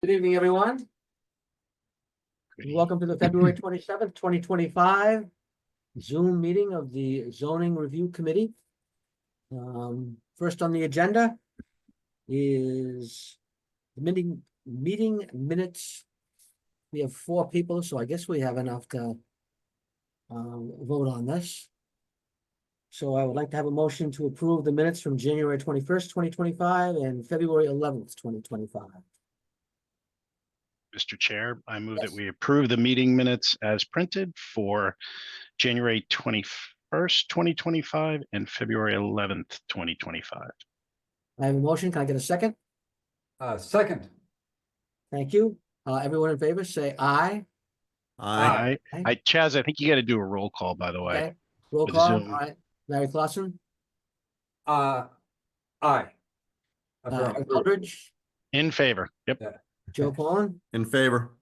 Good evening, everyone. Welcome to the February 27th, 2025 Zoom meeting of the Zoning Review Committee. First on the agenda is the meeting minutes. We have 4 people, so I guess we have enough to vote on this. So I would like to have a motion to approve the minutes from January 21st, 2025 and February 11th, 2025. Mr. Chair, I move that Yes. we approve the meeting minutes as printed for January 21st, 2025 and February 11th, 2025. I have a motion. Can I get a second? Second. Thank you. Everyone in favor, say aye. Aye. Chaz, I think you got to do a roll call, by the way. Okay, roll with call. All Zoom. right, Larry Clausen, Aye. Eldridge, In favor. Yep. Yeah. Joe Paul, In favor.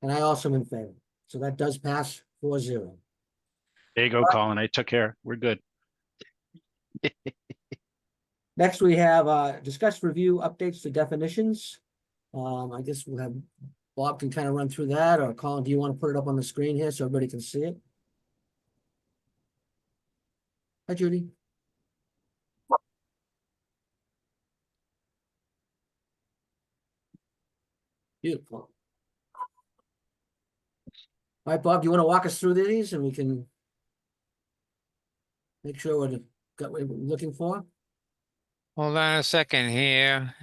and I also am in favor. So that does pass 4-0. There you go, Colin. I took care. We're good. Next, we have discuss review updates to definitions. I guess we'll have Bob can kind of run through that, or Colin, do you want to put it up on the screen here so everybody can see it? Hi, Judy. Beautiful. All right, Bob, do you want to walk us through these and we can make sure we've got what we're looking for? Hold on a second here.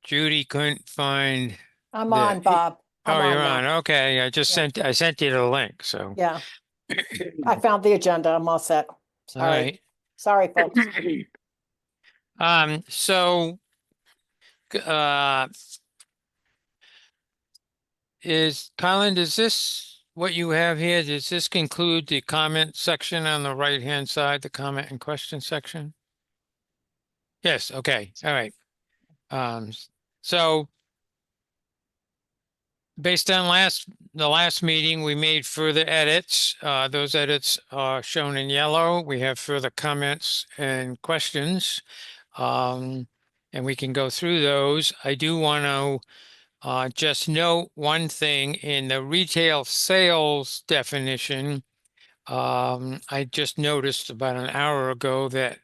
Judy couldn't find. I'm The- on, Bob. I'm Oh, you're now. on. Okay, I just Yeah. sent you the link. So, Yeah, I found the agenda. I'm all set. all Sorry, right. sorry, folks. So, Colin, is this what you have here? Does this conclude the comment section on the right-hand side, the comment and question section? Yes. Okay. All right. So based on the last meeting, we made further edits. Those edits are shown in yellow. We have further comments and questions. And we can go through those. I do want to just note one thing in the retail sales definition. I just noticed about an hour ago that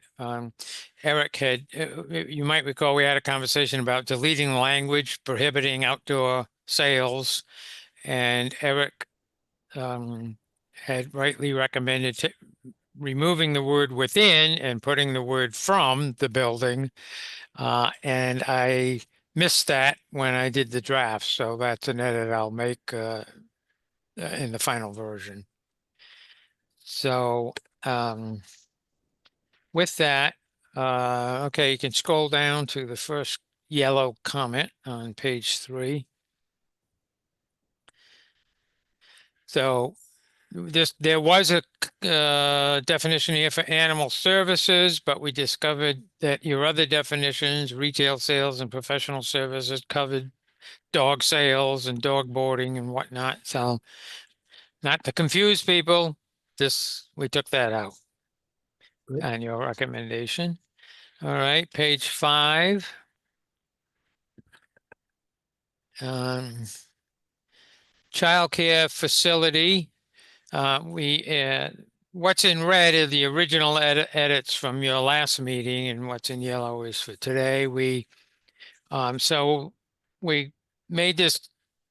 Eric had, you might recall we had a conversation about deleting language prohibiting outdoor sales, and Eric had rightly recommended removing the word within and putting the word from the building, and I missed that when I did the draft, so that's an edit I'll make in the final version. So with that, okay, you can scroll down to the first yellow comment on page 3. So there was a definition here for animal services, but we discovered that your other definitions, retail sales and professional services, covered dog sales and dog boarding and whatnot. So not to confuse people, we took that out. Good. On your recommendation. All right, page 5. Childcare facility. What's in red are the original edits from your last meeting, and what's in yellow is for today. So we made this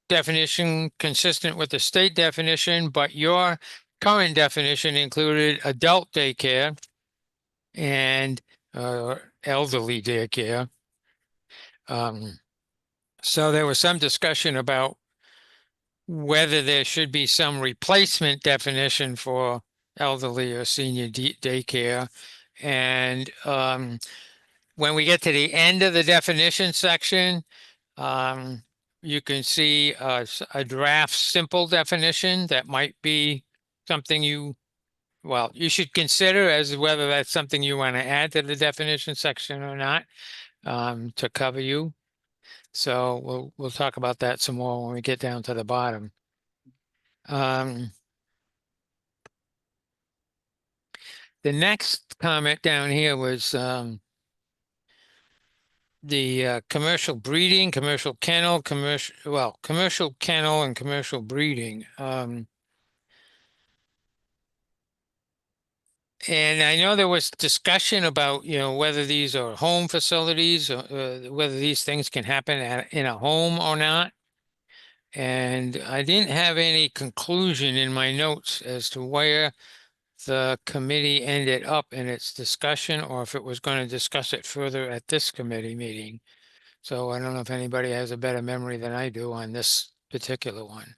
definition consistent with the state definition, but your current definition included adult daycare and elderly daycare. So there was some discussion about whether there should be some replacement definition for elderly or senior daycare. And when we get to the end of the definition section, you can see a draft simple definition that might be something you should consider as whether that's something you want to add to the definition section or not, to cover you. So we'll talk about that some more when we get down to the bottom. The next comment down here was commercial breeding, commercial kennel, commercial kennel and commercial breeding. And I know there was discussion about, whether these are home facilities, whether these things can happen in a home or not. And I didn't have any conclusion in my notes as to where the committee ended up in its discussion, or if it was going to discuss it further at this committee meeting. So I don't know if anybody has a better memory than I do on this particular one.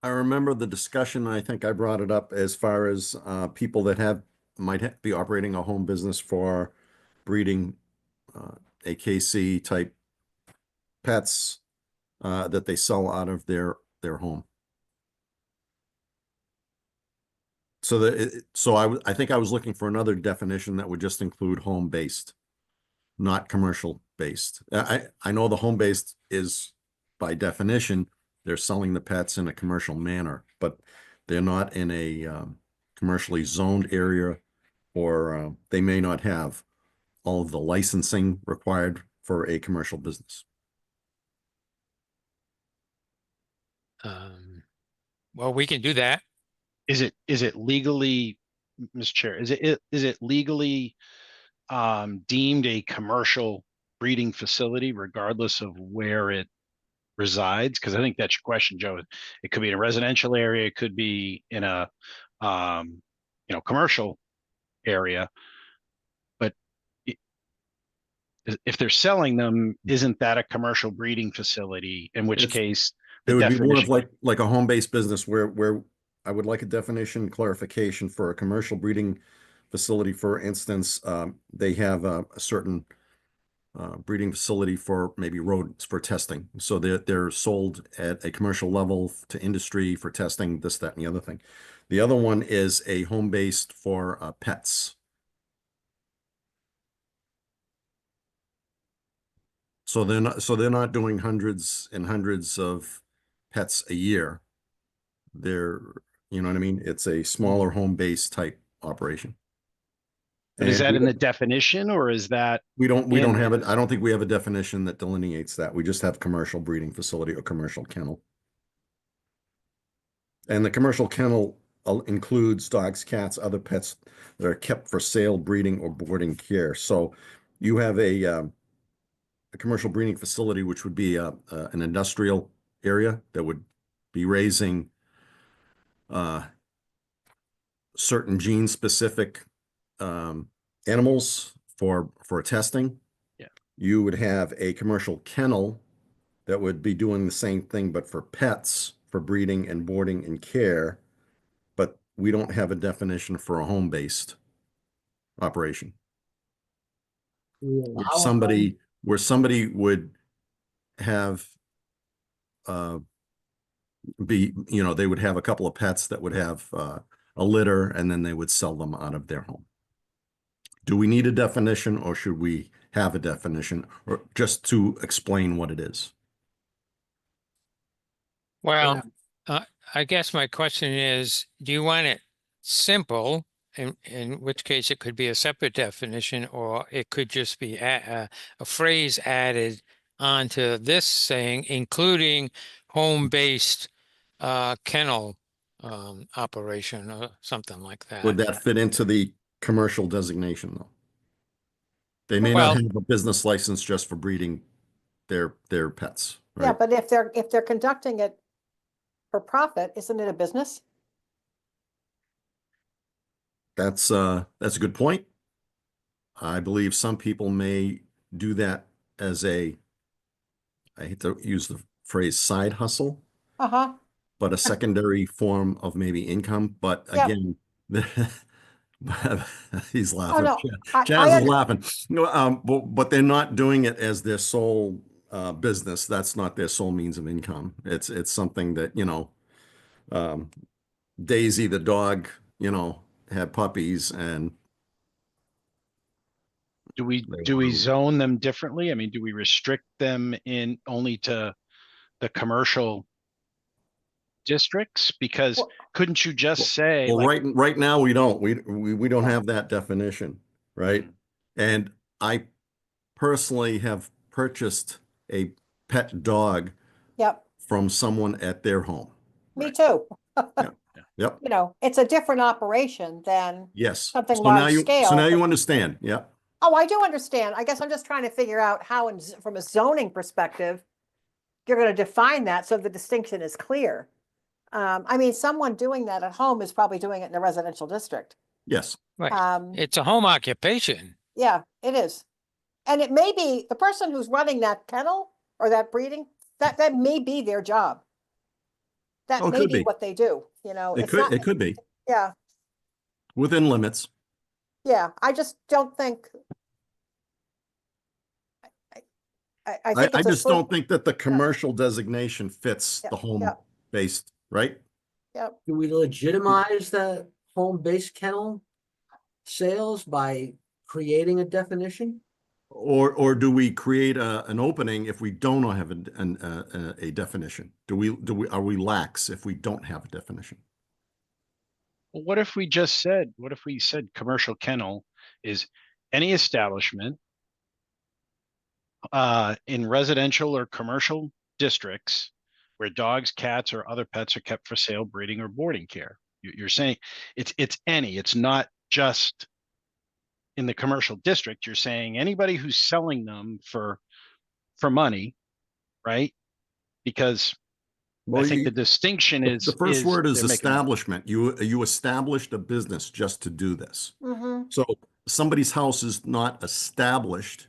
I remember the discussion. I think I brought it up as far as people that might be operating a home business for breeding AKC type pets that they sell out of their home. So I think I was looking for another definition that would just include home based, not commercial based. I know the home based is by definition they're selling the pets in a commercial manner, but they're not in a commercially zoned area, or they may not have all of the licensing required for a commercial business. Well, we can do that. Is it legally, Mr. Chair, is it legally deemed a commercial breeding facility regardless of where it resides? Because I think that's your question, Joe. It could be in a residential area, it could be in a commercial area, but if they're selling them, isn't that a commercial breeding facility? In which case, it would be more of definition- like a home-based business where I would like a definition clarification for a commercial breeding facility. For instance, they have a certain breeding facility for maybe rodents for testing. So they're sold at a commercial level to industry for testing, this, that, and the other thing. The other one is a home-based for pets. So they're not doing hundreds and hundreds of pets a year. They're, you know what I mean? It's a smaller home-based type operation. But is And that in the definition, or is that we don't have it. this? I don't think we have a definition that delineates that. We just have commercial breeding facility or commercial kennel. And the commercial kennel includes dogs, cats, other pets that are kept for sale, breeding, or boarding care. So you have a commercial breeding facility, which would be an industrial area that would be raising certain gene specific animals for testing. Yeah. You would have a commercial kennel that would be doing the same thing, but for pets, for breeding and boarding and care. But we don't have a definition for a home-based operation. We Where allow somebody would have they would have a couple of pets that would have a litter, and then they would sell them out of their home. Do we need a definition, or should we have a definition, or just to explain what it is? Well, I guess my question is, do you want it simple, in which case it could be a separate definition, or it could just be a phrase added onto this saying, including home-based kennel operation or something like Would that? that fit into the commercial designation, though? They may Well- not have a business license just for breeding their pets, Yeah, right? but if they're conducting it for profit, isn't it a business? That's a good point. I believe some people may do that as I hate to use the phrase side hustle, Uh-huh. but a secondary form of maybe income. But Yep. again, he's Oh, laughing. no. Chaz is laughing. No, but they're not doing it as their sole business. That's not their sole means of income. It's something that, Daisy the dog, had puppies, and Do we They want to- zone them differently? I mean, do we restrict them in only to the commercial districts? Because Well- couldn't you just say well, like, right now we don't have that definition, right? And I personally have purchased a pet dog Yep, from someone at their home. me Right. too. Yep, You know, it's a different operation than yes. something So now large you, scale. so now you but- understand, yep. Oh, I do understand. I guess I'm just trying to figure out how, from a zoning perspective, you're going to define that so the distinction is clear. I mean, someone doing that at home is probably doing it in a residential district. Yes, Right. Um, It's a home occupation. yeah, it is. And it may be the person who's running that kennel or that breeding, that may be their job. That Oh, it may could be be. what they do, you know, it it's could, not, it could be yeah, within limits. yeah, I just don't think. I think I it's a just slip. don't think that the commercial designation fits Yeah, the yeah. home-based, right? Yep, Do we legitimize the home-based kennel sales by creating a definition? Or do we create an opening if we don't have a definition? Are we lax if we don't have a definition? Well, what if we just said, what if we said commercial kennel is any establishment in residential or commercial districts where dogs, cats, or other pets are kept for sale, breeding, or boarding care? You're saying it's any, it's not just in the commercial district. You're saying anybody who's selling them for money, right? Because I Well, think the distinction the first is word is they're making money. establishment. You established a business just to do this. mm-hmm, So somebody's house is not established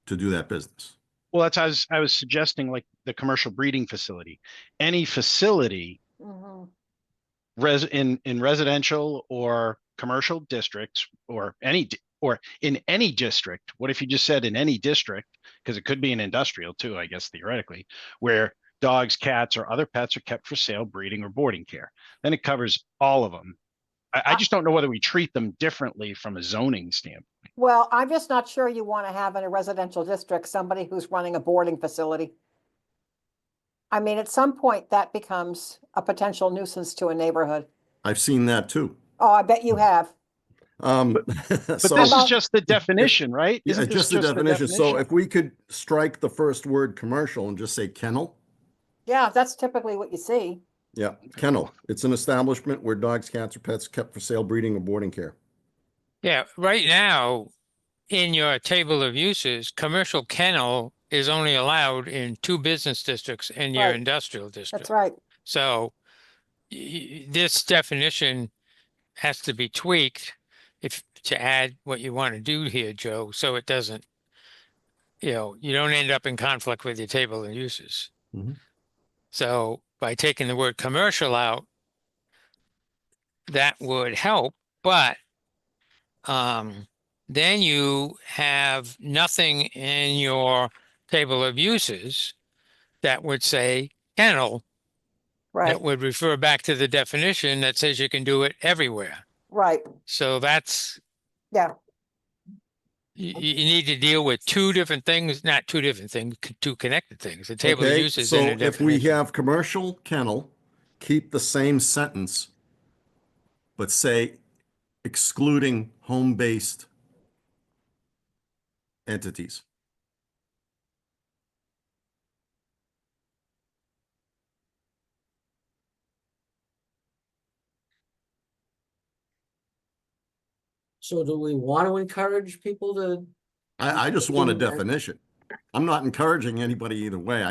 to do that business. Well, that's I was suggesting, like the commercial breeding facility, any facility mm-hmm. in residential or commercial districts or or in any district. What if you just said in any district? Because it could be an industrial too, I guess, theoretically, where dogs, cats, or other pets are kept for sale, breeding, or boarding care. Then it covers all of them. I just don't know whether we treat them differently from a zoning standpoint. Well, I'm just not sure you want to have in a residential district, somebody who's running a boarding facility. I mean, at some point that becomes a potential nuisance to a neighborhood. I've seen that too. Oh, I bet you have. But So this is about- just the definition, right? yeah, Isn't this just the just definition. So if we could strike the first word commercial and just say kennel, Yeah, that's typically what you see. yeah, kennel. It's an establishment where dogs, cats, or pets kept for sale, breeding, or boarding care. Yeah, right now, in your table of uses, commercial kennel is only allowed in 2 business districts in your Right. industrial district. That's right. So this definition has to be tweaked to add what you want to do here, Joe, so it doesn't, you don't end up in conflict with your table of uses. Mhm. So by taking the word commercial out, that would help, but then you have nothing in your table of uses that would say kennel, Right, that would refer back to the definition that says you can do it everywhere. right. So that's, Yeah, you need to deal with 2 different things, not 2 different things, 2 connected things. The table of Okay, uses so and a if we definition. have commercial kennel, keep the same sentence, but say excluding home-based entities. So do we want to encourage people to? I just want a Engage in- definition. I'm not encouraging anybody either way.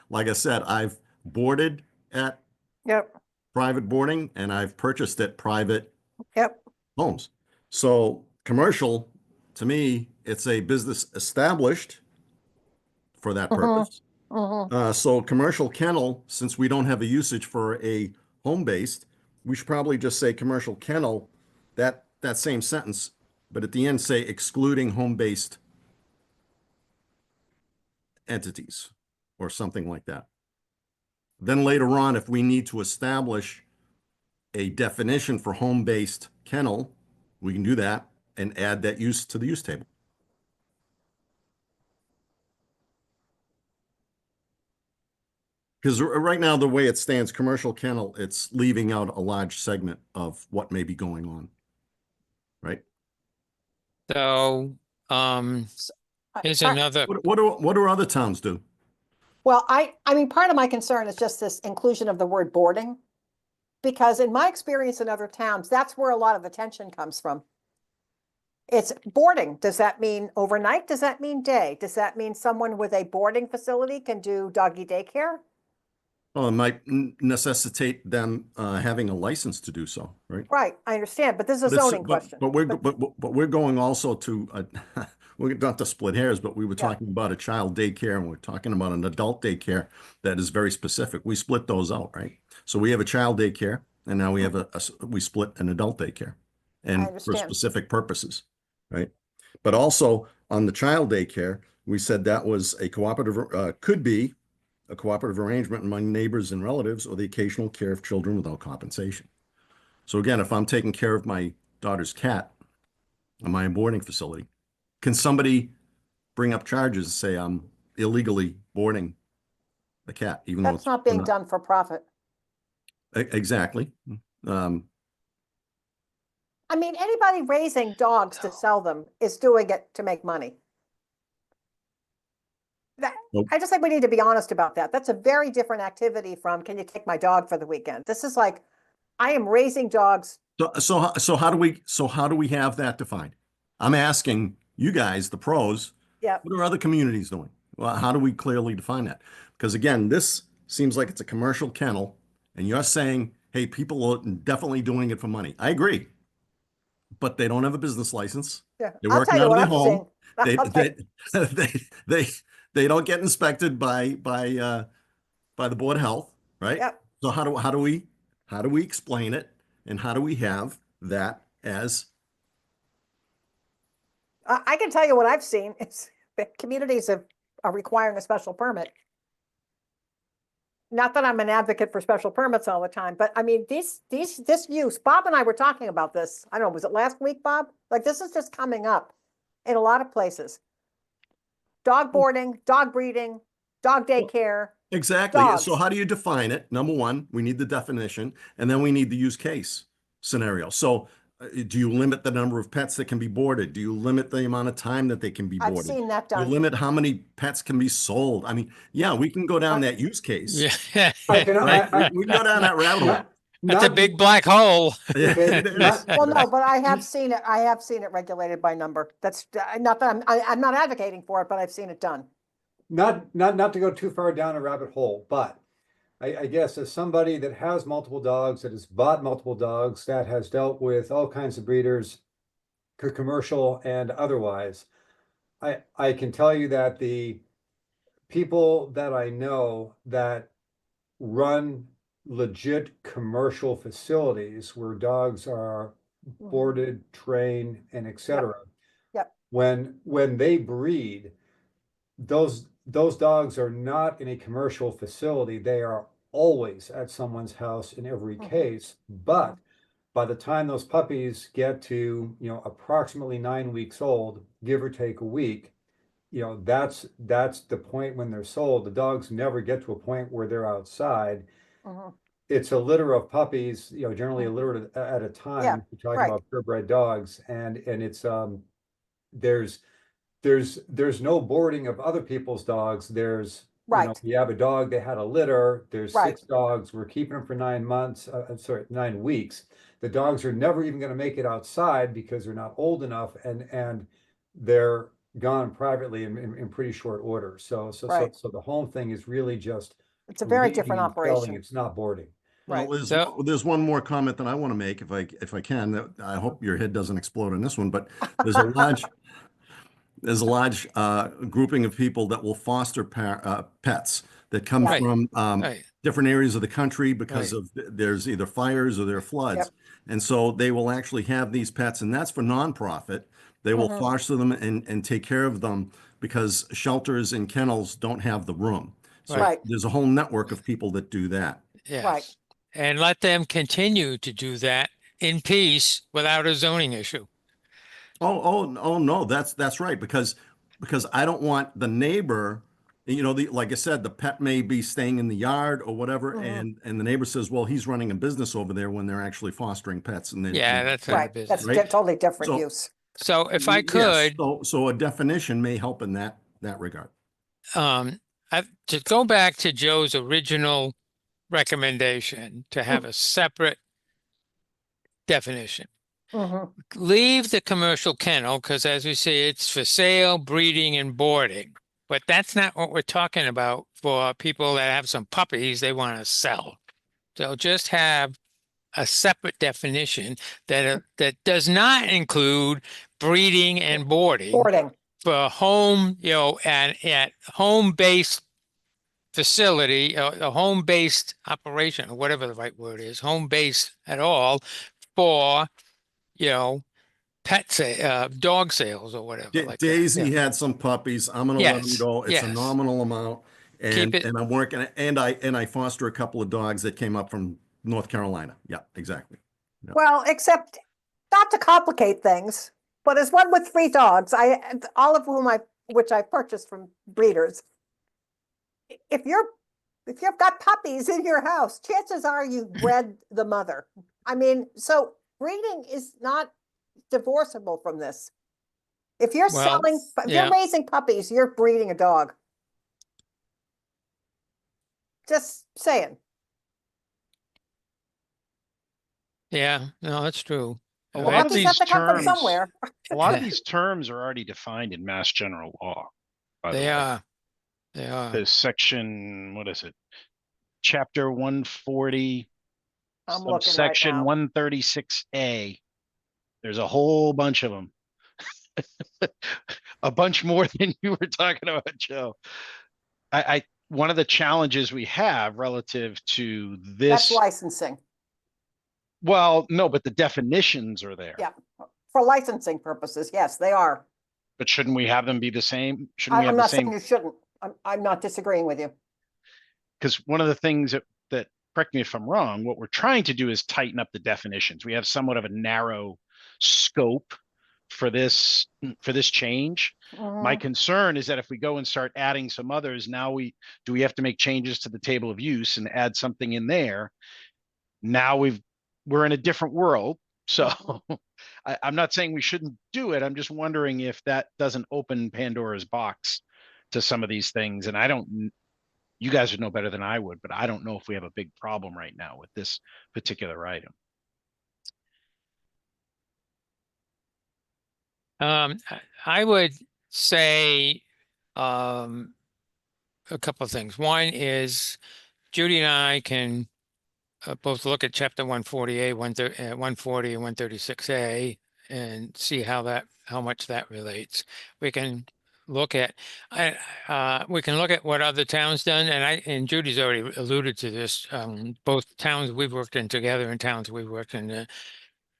Like I said, I've boarded at yep, private boarding and I've purchased at private yep. homes. So commercial, to me, it's a business established for that Mhm. purpose. Mhm. So commercial kennel, since we don't have a usage for a home-based, we should probably just say commercial kennel, that same sentence, but at the end say excluding home-based entities or something like that. Then later on, if we need to establish a definition for home-based kennel, we can do that and add that use to the use table. Because right now, the way it stands, commercial kennel, it's leaving out a large segment of what may be going on. Right? So, here's I- another, What do other towns do? Well, I mean, part of my concern is just this inclusion of the word boarding. Because in my experience in other towns, that's where a lot of attention comes from. It's boarding. Does that mean overnight? Does that mean day? Does that mean someone with a boarding facility can do doggy daycare? Well, it might necessitate them having a license to do so, right? Right, I understand, but this is a But it's- zoning question. But we're going also to, we're not to split hairs, but we were Yeah. talking about a child daycare and we're talking about an adult daycare that is very specific. We split those out, right? So we have a child daycare and now we have we split an adult daycare and for understand. specific purposes, right? But also on the child daycare, we said that was a cooperative, could be a cooperative arrangement among neighbors and relatives or the occasional care of children without compensation. So again, if I'm taking care of my daughter's cat, am I a boarding facility? Can somebody bring up charges and say I'm illegally boarding the cat, even though That's it's not being done for profit. Exactly. I mean, anybody raising dogs to sell them is doing it to make money. Nope. I just think we need to be honest about that. That's a very different activity from, can you take my dog for the weekend? This is like, I am raising dogs. So how do we have that defined? I'm asking you guys, the pros, Yeah, what are other communities doing? Well, how do we clearly define that? Because again, this seems like it's a commercial kennel, and you're saying, hey, people are definitely doing it for money. I agree, but they don't have a business license. yeah. They're I'll working tell you out of what their I've home. seen. I'll tell you. They don't get inspected by the Board of Health, right? Yep. So how do we explain it, and how do we have that as I can tell you what I've seen. It's communities are requiring a special permit. Not that I'm an advocate for special permits all the time, but I mean, this use, Bob and I were talking about this. I don't know, was it last week, Bob? Like, this is just coming up in a lot of places. Dog boarding, dog breeding, dog daycare. exactly? So Dogs. how do you define it? Number one, we need the definition, and then we need the use case scenario. So do you limit the number of pets that can be boarded? Do you limit the amount of time that they can be I've boarded? seen that Do you done. limit how many pets can be sold? I mean, yeah, we can go down that use case. yeah. I can, Right? We can go down that rabbit hole. That's a big black hole. Yeah, Okay, it is. not- Well, no, but I have seen it. I have seen it regulated by number. That's not that I'm not advocating for it, but I've seen it done. not to go too far down a rabbit hole, but I guess as somebody that has multiple dogs, that has bought multiple dogs, that has dealt with all kinds of breeders, commercial and otherwise, I can tell you that the people that I know that run legit commercial facilities where dogs are Mhm. boarded, trained, and et cetera. Yep. When they breed, those dogs are not in a commercial facility. They are always at someone's house in every Mhm. case. But by the time those puppies get to, approximately 9 weeks old, give or take a week, that's the point when they're sold. The dogs never get to a point where they're outside. Mhm. It's a litter of puppies, generally a Mhm. litter at a Yeah, time. We're talking right. about purebred dogs, and it's there's no boarding of other people's dogs. There's Right. you have a dog, they had a litter. There's Right. 6 dogs. We're keeping them for 9 months. I'm sorry, 9 weeks. The dogs are never even going to make it outside because they're not old enough, and they're gone privately in pretty short order. So Right. the home thing is really just It's a very breeding different and selling. operation. It's not boarding. Well, Right. there's one more comment that I want to make if I can. That I hope your head doesn't explode on this one, but there's a large grouping of people that will foster pets that come Right. from Right. different areas of the country because Right. of there's either fires or there are floods. Yep. And so they will actually have these pets, and that's for nonprofit. They will Mhm. foster them and take care of them because shelters and kennels don't have the room. So Right. there's a whole network of people that do that. Yes. And let them continue to do that in peace without a zoning issue. Oh no, that's right, because I don't want the neighbor, like I said, the pet may be staying in the yard or whatever, Mhm. and the neighbor says, well, he's running a business over there when they're actually fostering pets and then Yeah, that's not a Right. That's business. Right. totally different So- use. So if I Yes, could, so a definition may help in that regard. to go back to Joe's original recommendation to have a separate definition. Mhm. Leave the commercial kennel because, as we say, it's for sale, breeding, and boarding. But that's not what we're talking about for people that have some puppies they want to sell. So just have a separate definition that does not include breeding and boarding Boarding. for home, and at home-based facility, a home-based operation, or whatever the right word is, home-based at all for, dog sales or whatever like that. Daisy had some puppies. I'm gonna let them Yes, go. It's a yes. nominal amount. Keep And it- I'm working, and I foster a couple of dogs that came up from North Carolina. Yeah, exactly. Well, except not to complicate things, but as one with 3 dogs, all of which I purchased from breeders. If you've got puppies in your house, chances are you bred the mother. I mean, so breeding is not divorceable from this. If you're Well, if yeah. you're raising puppies, you're breeding a dog. Just saying. Yeah, no, that's true. A All lot right. of Puppies these have to come from terms, somewhere. a lot of these terms are already defined in Mass General Law, by the They way. are. They are. There's section, what is it? Chapter 140, I'm looking right subsection now. 136A. There's a whole bunch of them. A bunch more than you were talking about, Joe. One of the challenges we have relative to That's this, licensing. well, no, but the definitions are there. Yeah. For licensing purposes, yes, they are. But shouldn't we have them be the same? Shouldn't we I'm have the not saying same? you shouldn't. I'm not disagreeing with you. Because one of the things that, correct me if I'm wrong, what we're trying to do is tighten up the definitions. We have somewhat of a narrow scope for this change. My Mhm. concern is that if we go and start adding some others, now we have to make changes to the table of use and add something in there. Now we're in a different world. So I'm not saying we shouldn't do it. I'm just wondering if that doesn't open Pandora's box to some of these things. And you guys would know better than I would, but I don't know if we have a big problem right now with this particular item. I would say a couple of things. One is Judy and I can both look at chapter 140A, 140 and 136A and see how much that relates. We can look at what other towns done, and Judy's already alluded to this. Both towns we've worked in together and towns we've worked in.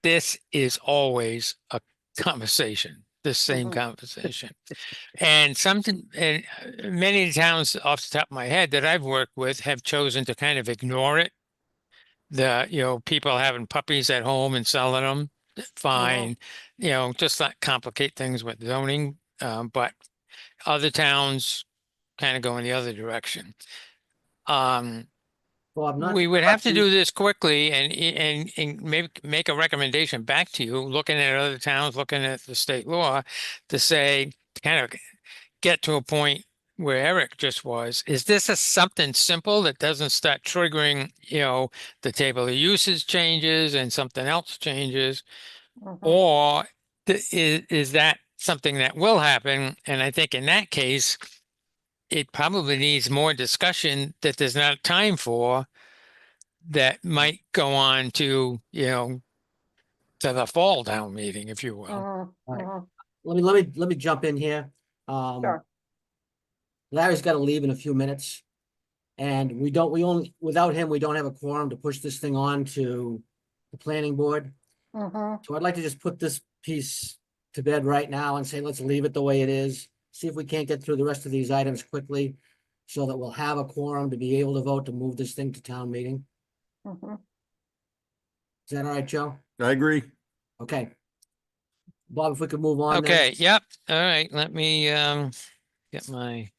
This is always a conversation, the same Mhm. conversation. And many towns off the top of my head that I've worked with have chosen to kind of ignore it. People having puppies at home and selling them, fine. Just not complicate things with zoning. But other towns kind of go in the other direction. Bob, not. We would have to do this quickly and maybe make a recommendation back to you, looking at other towns, looking at the state law to say, kind of get to a point where Eric just was. Is this something simple that doesn't start triggering, the table of uses changes and something else changes? Mhm. Or is that something that will happen? And I think in that case, it probably needs more discussion that there's not time for, that might go on to, to the fall town meeting, if you will. Mhm. Right. Mhm. Let me jump in here. Sure. Larry's got to leave in a few minutes. And without him, we don't have a quorum to push this thing on to the planning board. Mhm. So I'd like to just put this piece to bed right now and say, let's leave it the way it is. See if we can't get through the rest of these items quickly so that we'll have a quorum to be able to vote to move this thing to town meeting. Mhm. Is that all right, Joe? I agree. Okay. Bob, if we could move on then. Okay, yep. All right, let me get my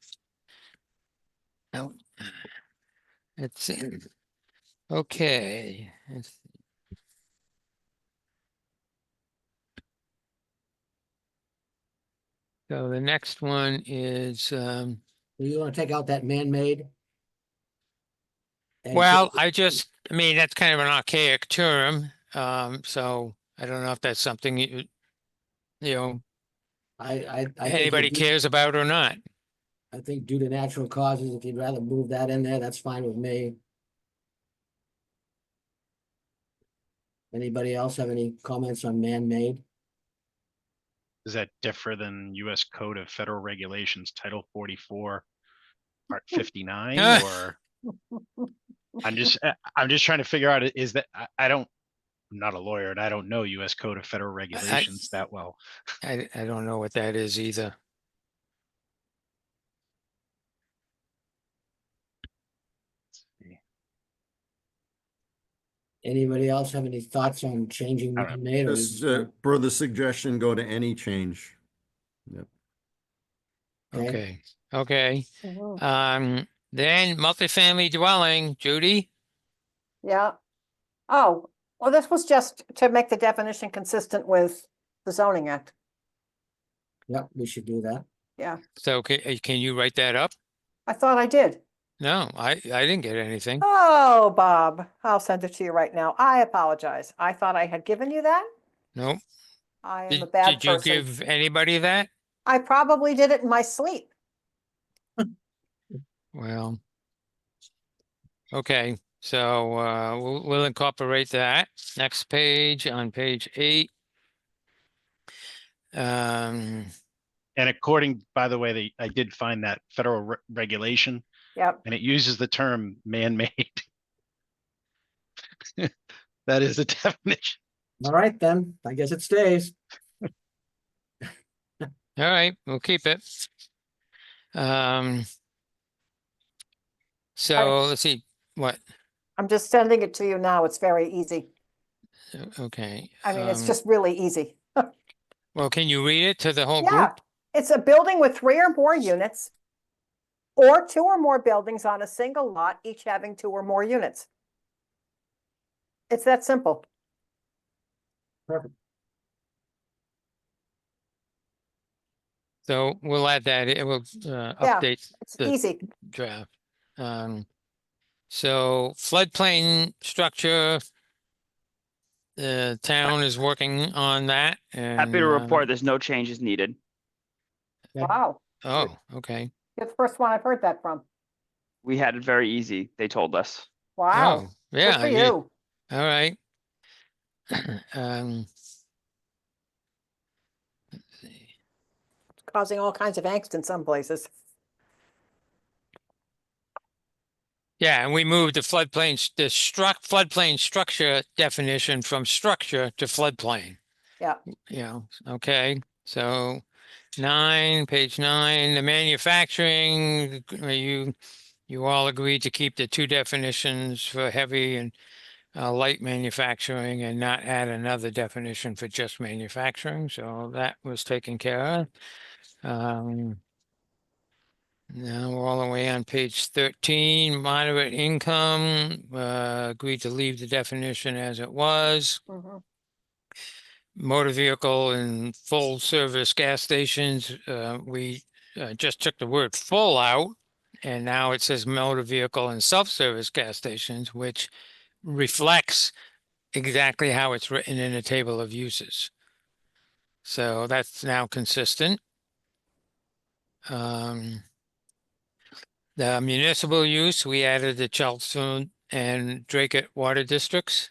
oh, let's see. Okay. So the next one is, Do you wanna take out that man-made? And well, put- I mean, that's kind of an archaic term. So I don't know if that's something you know, I think anybody cares about or not. I think due to natural causes, if you'd rather move that in there, that's fine with me. Anybody else have any comments on man-made? Does that differ than US Code of Federal Regulations, Title 44, Part 59, or? I'm just trying to figure out, is that, I don't, I'm not a lawyer and I don't know US Code of Federal Regulations that well. I don't know what that is either. Anybody else have any thoughts on changing I don't know. man-made? or we This, just gonna- per the suggestion, go to any change. Okay, Okay. Mhm. Then multifamily dwelling, Judy. Yeah. Oh, well, this was just to make the definition consistent with the zoning act. yep, we should do that. Yeah, So can you write that up? I thought I did. No, I didn't get anything. Oh, Bob, I'll send it to you right now. I apologize. I thought I had given you that. Nope. I am a Did bad you person. give anybody that? I probably did it in my sleep. Well, okay, so we'll incorporate that. Next page, on page 8. Um, And according, by the way, I did find that federal regulation, Yep. and it uses the term man-made. That is the definition. All right, then, I guess it stays. all right, we'll keep it. So let's see, what? I'm just sending it to you now. It's very easy. Okay. I mean, it's just really easy. Well, can you read it to the whole Yeah, group? it's a building with 3 or more units or 2 or more buildings on a single lot, each having 2 or more units. It's that simple. Perfect. So we'll add that, it will Yeah. update It's the easy. draft. So floodplain structure. The town is working on that and. Happy to report there's no changes needed. Wow. Oh, okay. You're the first one I've heard that from. We had it very easy, they told us. Wow. Oh, yeah. Good for you. All right. Let's see. Causing all kinds of angst in some places. Yeah, and we moved the floodplain structure definition from structure to floodplain. Yeah. Okay, so page 9, the manufacturing, you all agreed to keep the 2 definitions for heavy and light manufacturing and not add another definition for just manufacturing, so that was taken care of. Now we're all the way on page 13, moderate income, agreed to leave the definition as it was. Mhm. Motor vehicle and full service gas stations, we just took the word full out. And now it says motor vehicle and self-service gas stations, which reflects exactly how it's written in the table of uses. So that's now consistent. The municipal use, we added the Charleston and Drake water districts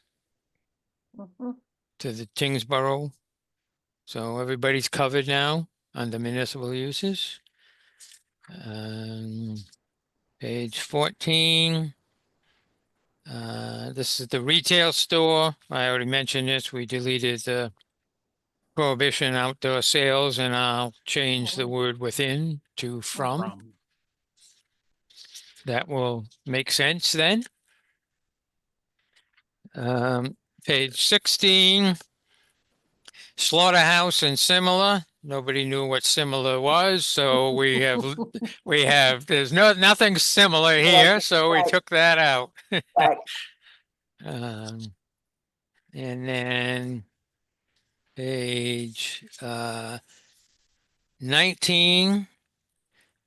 Mhm. to the Tyngsborough. So everybody's covered now on the municipal uses. Page 14. This is the retail store. I already mentioned this. We deleted the prohibition outdoor sales, and I'll change the word within to from. That will make sense then. Page 16. Slaughterhouse and similar. Nobody knew what similar was, so we have there's nothing similar here, so we right. took that out. Right. And then page 19.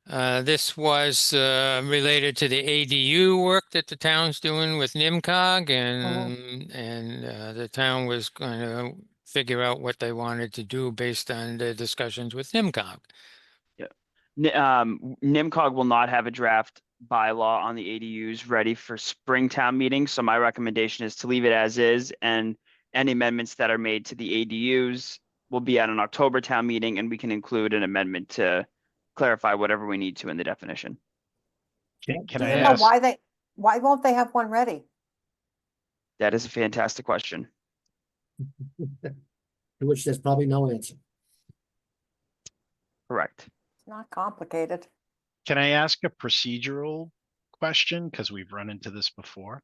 This was related to the ADU work that the town's doing with NIMCOG, and the town was going to figure out what they wanted to do based on the discussions with NIMCOG. NIMCOG will not have a draft bylaw on the ADUs ready for Springtown meeting, so my recommendation is to leave it as is, and any amendments that are made to the ADUs will be at an October town meeting, and we can include an amendment to clarify whatever we need to in the definition. Can Do I you know ask? why won't they have one ready? That is a fantastic question. To which there's probably no answer. Correct. It's not complicated. Can I ask a procedural question? Because we've run into this before.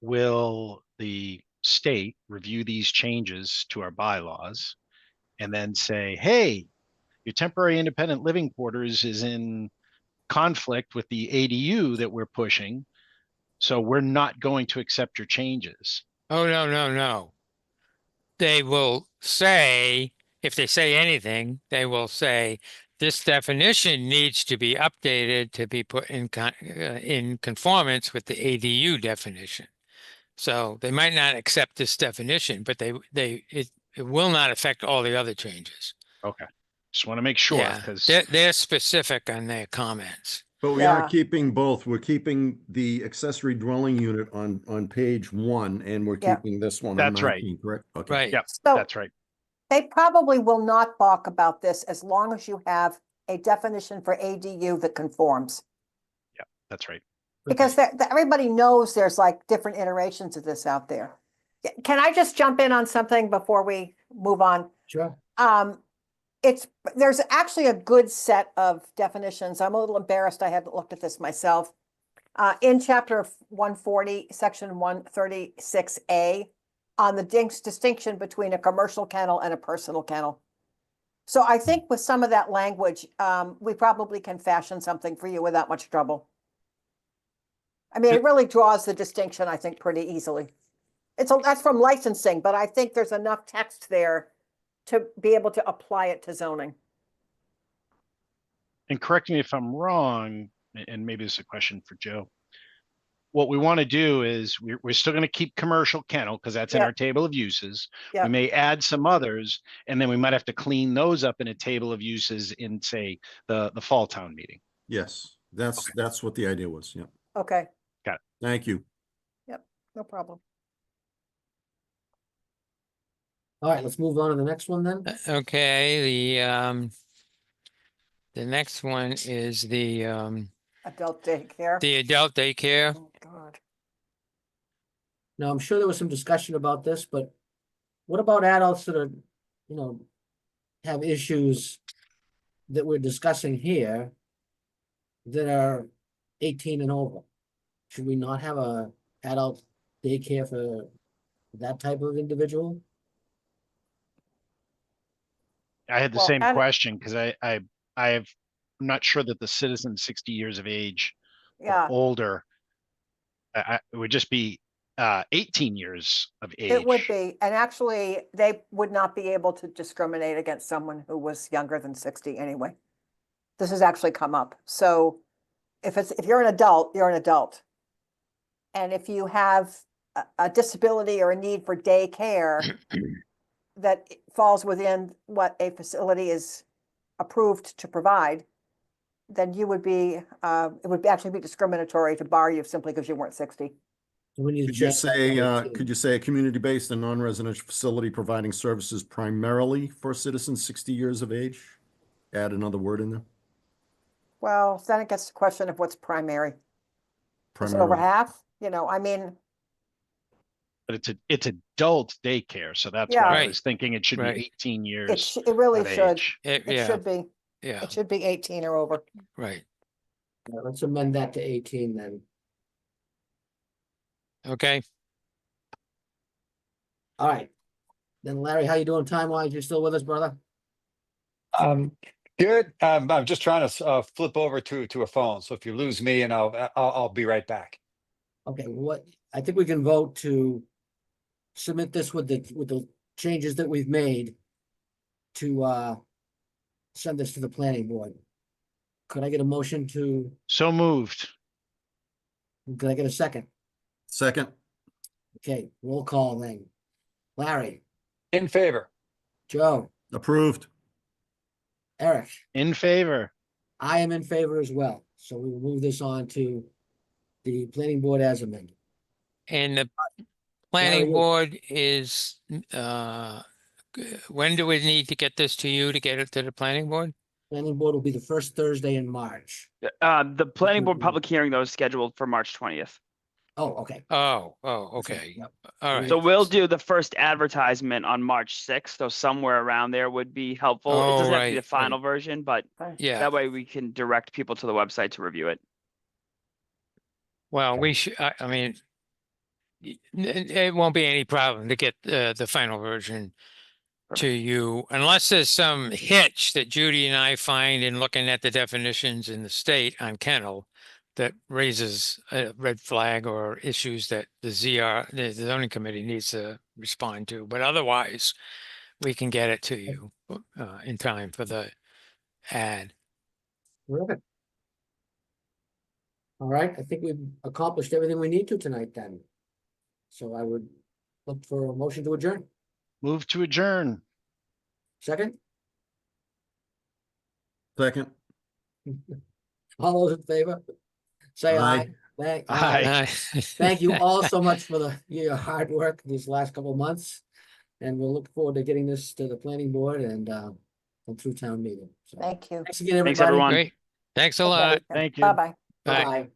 Will the state review these changes to our bylaws and then say, hey, your temporary independent living quarters is in conflict with the ADU that we're pushing, so we're not going to accept your changes? Oh, no, no, no. They will say, if they say anything, they will say, this definition needs to be updated to be put in conformance with the ADU definition. So they might not accept this definition, but it will not affect all the other changes. Okay, just want to make sure, Yeah, because they're specific on their comments. But we are Yeah. keeping both. We're keeping the accessory dwelling unit on page 1, and we're Yeah. keeping this one on That's right. 19, correct? Okay. Right. Yep. So that's right. they probably will not balk about this as long as you have a definition for ADU that conforms. That's right. Because everybody knows there's like different iterations of this out there. Can I just jump in on something before we move on? Sure. There's actually a good set of definitions. I'm a little embarrassed I haven't looked at this myself. In chapter 140, section 136A, on the distinction between a commercial kennel and a personal kennel. So I think with some of that language, we probably can fashion something for you without much trouble. I mean, it really draws the distinction, I think, pretty easily. That's from licensing, but I think there's enough text there to be able to apply it to zoning. And correct me if I'm wrong, and maybe this is a question for Joe. What we want to do is we're still going to keep commercial kennel because that's in Yeah. our table of uses. Yeah. We may add some others, and then we might have to clean those up in a table of uses in, say, the fall town meeting. Yes, that's what the idea was. Yeah. Okay, Thank you. no problem. All right, let's move on to the next one then. Okay, the next one is the Adult daycare. adult daycare. Oh, God. Now, I'm sure there was some discussion about this, but what about adults that are, have issues that we're discussing here that are 18 and over? Should we not have a adult daycare for that type of individual? I had the Well, same and- question because I'm not sure that the citizen 60 years of age or Yeah, older, it would just be 18 years of age. it would be. And actually, they would not be able to discriminate against someone who was younger than 60 anyway. This has actually come up. So if you're an adult, you're an adult. And if you have a disability or a need for daycare that falls within what a facility is approved to provide, then you would be, it would actually be discriminatory to bar you simply because you weren't 60. So we need to Could you check that say, out, too. could you say a community-based and non-residential facility providing services primarily for citizens 60 years of age? Add another word in there. Well, then it gets to the question of what's primary. Is it over Primarily. half? I mean, But it's adult daycare, so that's Yeah. why I Right. was thinking it should Right. be 18 it years really of should. age. It Yeah, should be. yeah, It should be 18 or over. right. Yeah, let's amend that to 18 then. Okay. All right. Then Larry, how you doing time-wise? You still with us, brother? Good. I'm just trying to flip over to a phone. So if you lose me, and I'll be right back. Okay, I think we can vote to submit this with the changes that we've made to send this to the planning board. Could I get a motion to, So moved. could I get a second? Second, Okay, roll call then. Larry, In favor. Joe, approved. Eric, In favor. I am in favor as well. So we will move this on to the planning board as amended. And the Larry, planning you- board is, when do we need to get this to you to get it to the planning board? Planning board will be the first Thursday in March. The planning board Mhm. public hearing though is scheduled for March 20th. Oh, okay. Oh, okay. Yep. All right. So we'll do the first advertisement on March 6th, so somewhere around there would be helpful. It Oh, doesn't have to be the right, final version, but Yeah, that way we can direct people to the website to review it. well, we should, I mean, it won't be any problem to get the final version to you, unless there's some hitch that Judy and I find in looking at the definitions in the state on kennel that raises a red flag or issues that the zoning committee needs to respond to. But otherwise, we can get it to you in time for the ad. Terrific. All right, I think we've accomplished everything we need to tonight then. So I would look for a motion to adjourn. Move to adjourn. Second, Second, all those in favor? Say aye. Aye. Aye. Thank you all so much for your hard work these last couple of months. And we'll look forward to getting this to the planning board and through town meeting. So Thank you. thanks again, everybody. Thanks, everyone. Great. Thanks a lot. Thank you. Bye-bye. Bye. Bye.